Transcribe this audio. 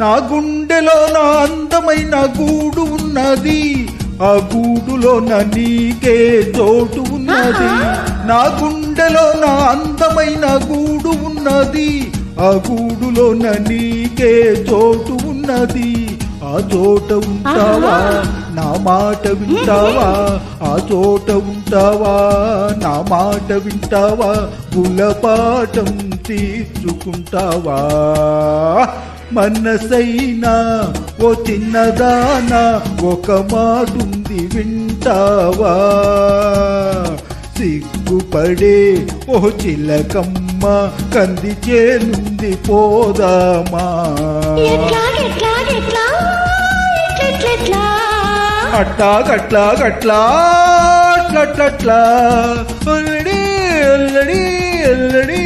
నా గుండెలో నా అందమైన గూడు ఉన్నది, ఆ గూడులో నా నీకే చోటు ఉన్నది. నా గుండెలో నా అందమైన గూడు ఉన్నది, ఆ గూడులో నా నీకే చోటు ఉన్నది. ఆ చోట ఉంటావా, నా మాట వింటావా? ఆ చోట ఉంటావా, నా మాట వింటావా? గులపాఠం తీర్చుకుంటావా? మనసైనా ఓ చిన్నదానా, ఒక మాటుంది వింటావా? సిగ్గుపడే ఓ చిలకమ్మ, కంది చేనుంది పోదామా? అట్లా గట్లా గట్లా అట్లట్లట్లా అల్లడి అల్లడి అల్లడి.